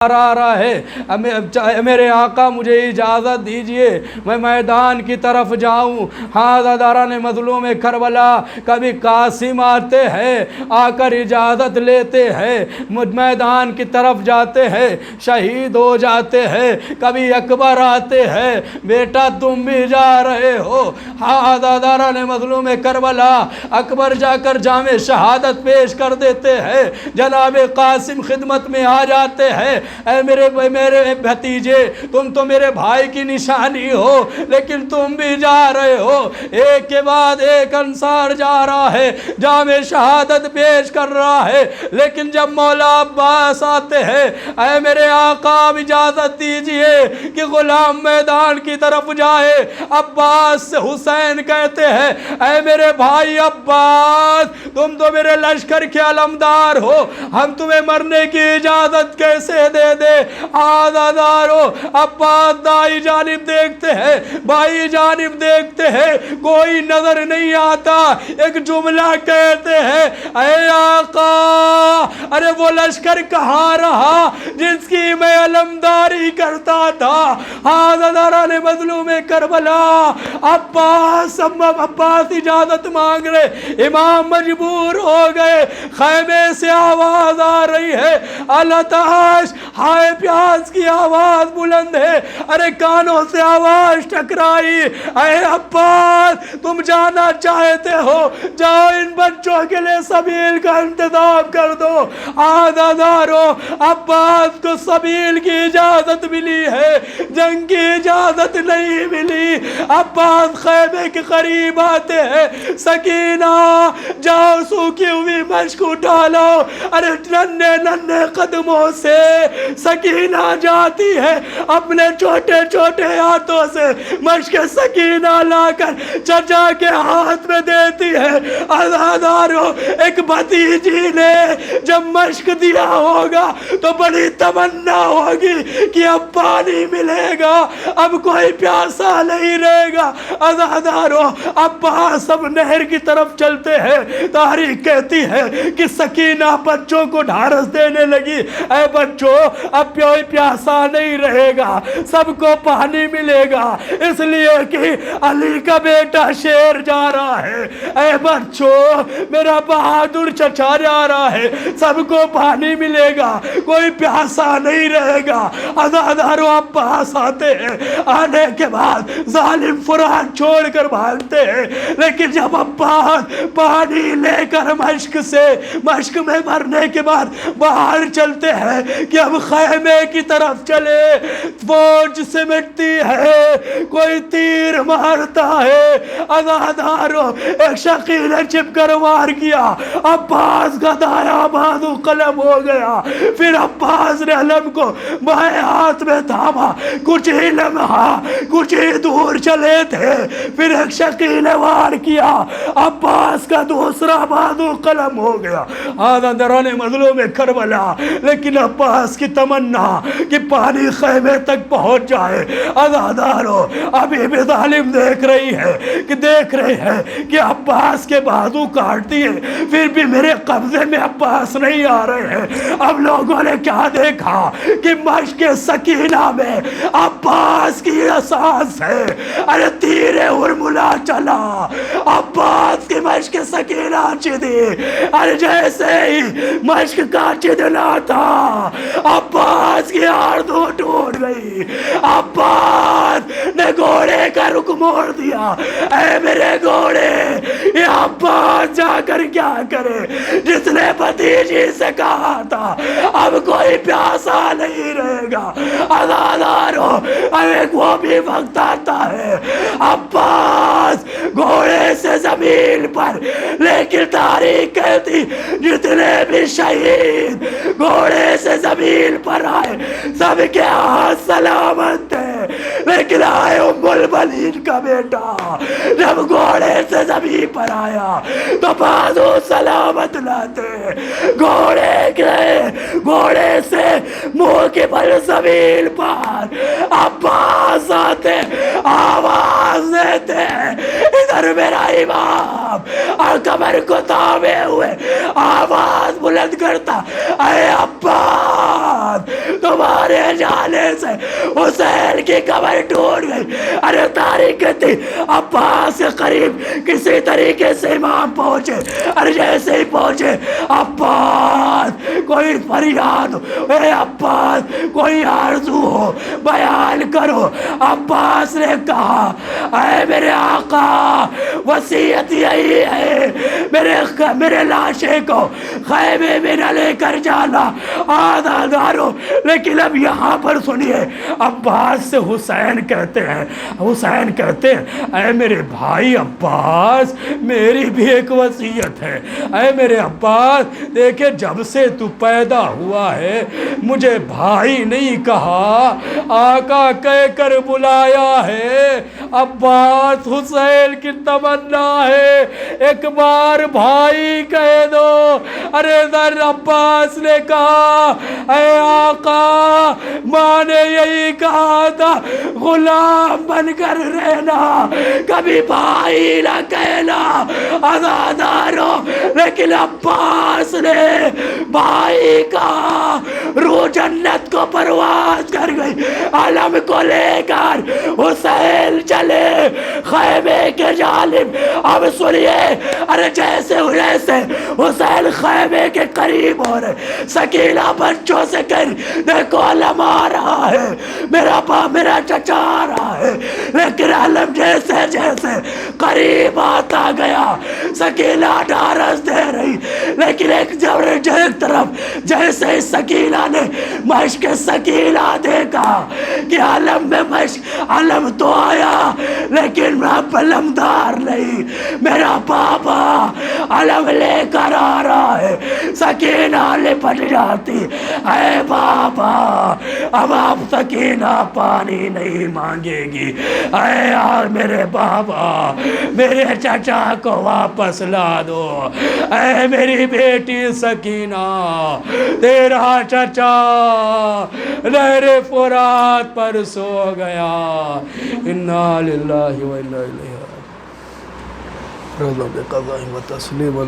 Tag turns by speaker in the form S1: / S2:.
S1: رہا ہے، میرے آقا مجھے اجازت دیجئے میں میدان کی طرف جاؤں۔ عزاداران مظلوم کربلا کبھی قاسم آتے ہیں، آ کر اجازت لیتے ہیں، میدان کی طرف جاتے ہیں، شہید ہو جاتے ہیں۔ کبھی اکبر آتے ہیں، بیٹا تم بھی جا رہے ہو۔ عزاداران مظلوم کربلا اکبر جا کر جام شہادت پیش کر دیتے ہیں، جناب قاسم خدمت میں آ جاتے ہیں۔ اے میرے بھتیجے، تم تو میرے بھائی کی نشانی ہو، لیکن تم بھی جا رہے ہو۔ ایک کے بعد ایک انصار جا رہا ہے، جام شہادت پیش کر رہا ہے، لیکن جب مولا عباس آتے ہیں، اے میرے آقا اجازت دیجئے کہ غلام میدان کی طرف جائے۔ عباس سے حسین کہتے ہیں، اے میرے بھائی عباس، تم تو میرے لشکر کے علمدار ہو، ہم تمہیں مرنے کی اجازت کیسے دے دے؟ عزادارو، عباس دائی جانب دیکھتے ہیں، بھائی جانب دیکھتے ہیں، کوئی نظر نہیں آتا۔ ایک جملہ کہتے ہیں، اے آقا، ارے وہ لشکر کہاں رہا جس کی میں علمداری کرتا تھا؟ عزاداران مظلوم کربلا عباس اجازت مانگ رہے، امام مجبور ہو گئے۔ خیمے سے آواز آ رہی ہے، اللہ تاش، ہائے پیاس کی آواز بلند ہے۔ ارے کانوں سے آواز ٹکرائی، اے عباس تم جانا چاہتے ہو، جاؤ ان بچوں کے لئے سبیل کا انتظام کر دو۔ عزادارو، عباس کو سبیل کی اجازت ملی ہے، جنگ کی اجازت نہیں ملی۔ عباس خیمے کے قریب آتے ہیں، سکینہ جاؤ سوکھی ہوئی مشک اٹھا لو۔ ارے ننھے ننھے قدموں سے سکینہ جاتی ہے، اپنے چھوٹے چھوٹے ہاتھوں سے مشک سکینہ لا کر چچا کے ہاتھ میں دیتی ہے۔ عزادارو، ایک بھتیجی نے جب مشک دیا ہوگا تو بڑی تمنا ہوگی کہ اب پانی ملے گا، اب کوئی پیاسا نہیں رہے گا۔ عزادارو، عباس اب نہر کی طرف چلتے ہیں۔ تاریخ کہتی ہے کہ سکینہ بچوں کو ڈھارس دینے لگی، اے بچوں اب کوئی پیاسا نہیں رہے گا، سب کو پانی ملے گا، اس لیے کہ علی کا بیٹا شیر جا رہا ہے۔ اے بچوں، میرا بہادر چچا جا رہا ہے، سب کو پانی ملے گا، کوئی پیاسا نہیں رہے گا۔ عزادارو، عباس آتے ہیں، آنے کے بعد ظالم فرات چھوڑ کر بھاگتے ہیں، لیکن جب عباس پانی لے کر مشک میں مرنے کے بعد باہر چلتے ہیں کہ اب خیمے کی طرف چلے، فوج سمٹتی ہے، کوئی تیر مارتا ہے۔ عزادارو، ایک شقی نے چپ کر وار کیا، عباس کا دایا بازو قلم ہو گیا۔ پھر عباس نے علم کو بائیں ہاتھ میں تھاما، کچھ ہی لمحہ کچھ ہی دور چلے تھے، پھر ایک شقی نے وار کیا، عباس کا دوسرا بازو قلم ہو گیا۔ عزاداران مظلوم کربلا، لیکن عباس کی تمنا کہ پانی خیمے تک پہنچ جائے۔ عزادارو، ابھی بھی ظالم دیکھ رہے ہیں کہ عباس کے بازو کاٹ دیے، پھر بھی میرے قبضے میں عباس نہیں آ رہے ہیں۔ اب لوگوں نے کیا دیکھا کہ مشک سکینہ میں عباس کی سانس ہے۔ ارے تیر ارملا چلا، عباس کی مشک سکینہ چدی، ارے جیسے ہی مشک کا چدنا تھا، عباس کی آرزو ٹوٹ گئی۔ عباس نے گھوڑے کا رخ موڑ دیا۔ اے میرے گھوڑے، یہ عباس جا کر کیا کرے جس نے بھتیجی سے کہا تھا اب کوئی پیاسا نہیں رہے گا۔ عزادارو، اب وہ بھی وقت آتا ہے، عباس گھوڑے سے زمین پر، لیکن تاریخ کہتی جتنے بھی شہید گھوڑے سے زمین پر آئے سب کے ہاتھ سلامت تھے، لیکن آئے ام البنین کا بیٹا جب گھوڑے سے زمین پر آیا تو بازو سلامت نہ تھے۔ گھوڑے سے منہ کے بل زمین پر عباس آتے، آواز دیتے، ادھر میرا امام، اور کمر کو تھامے ہوئے آواز بلند کرتا، اے عباس تمہارے جانے سے حسین کی کمر ٹوٹ گئی. ارے تاریخ تھی عباس کے قریب کسی طریقے سے امام پہنچے. ارے جیسے ہی پہنچے عباس کوئی فریاد ہو، اے عباس کوئی آرزو ہو بیان کرو. عباس نے کہا اے میرے آقا وصیت یہی ہے میرے لاشے کو خیمے میں نہ لے کر جانا آزادارو. لیکن اب یہاں پر سنیے عباس سے حسین کہتے ہیں اے میرے بھائی عباس میری بھی ایک وصیت ہے. اے میرے عباس دیکھے جب سے تو پیدا ہوا ہے مجھے بھائی نہیں کہا آقا کہہ کر بلایا ہے. عباس حسین کی تمنا ہے ایک بار بھائی کہہ دو. ارے در عباس نے کہا اے آقا ماں نے یہی کہا تھا غلام بن کر رہنا کبھی بھائی نہ کہنا آزادارو. لیکن عباس نے بھائی کہا. روح جنت کو پرواز کر گئی. علم کو لے کر حسین چلے خیمے کے جانب. اب سنیے ارے جیسے حسین خیمے کے قریب ہو رہے سکینہ بچوں سے کہہ دیکھو علم آ رہا ہے میرا چچا آ رہا ہے. لیکن علم جیسے قریب آتا گیا سکینہ ڈھارس دے رہی. لیکن ایک طرف جیسے سکینہ نے مشق سکینہ دیکھا کہ علم میں مشق علم تو آیا لیکن اب علمدار نہیں. میرا بابا علم لے کر آ رہا ہے. سکینہ لپٹ جاتی اے بابا اب آپ سکینہ پانی نہیں مانگے گی. اے یار میرے بابا میرے چچا کو واپس لا دو. اے میری بیٹی سکینہ تیرا چچا نہر فرات پر سو گیا. انا للہ و انا الیہ راجعون. رضا بقضاء و تسلیم